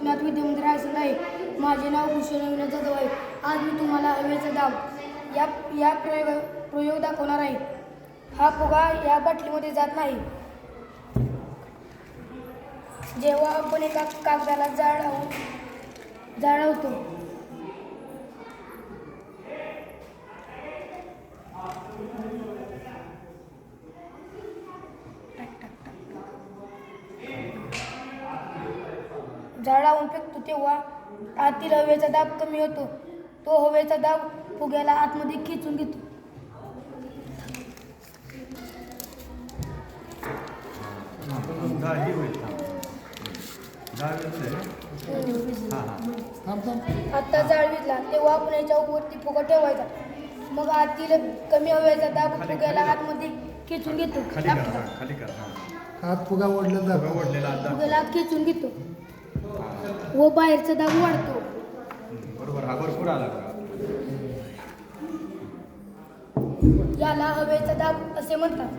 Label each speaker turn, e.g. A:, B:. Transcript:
A: गोष्टींत विद्यमान राहायचं नाही. माझे नाव भूषण अविनाश जाधव आहे. आज मी तुम्हाला हवेचा दाब या प्रयोग दाखवणार आहे. हा फुगा या बाटलीमध्ये जात नाही. जेव्हा आपण एका कागदाला जाळवतो झाडावून फेकतो तेव्हा आतील हवेचा दाब कमी होतो. तो हवेचा दाब फुग्याला आतमध्ये खेचून घेतो. आता जाळ विजला तेव्हा आपण याच्यावरती फुगा ठेवायचा. मग आतील कमी हवेचा दाब फुग्याला आतमध्ये खेचून घेतो.
B: हात फुगा ओढलेला
A: फुग्याला आत खेचून घेतो व बाहेरचा दाब वाढतो.
C: बरोबर, हा भरपूर आला.
A: याला हवेचा दाब असे म्हणतात.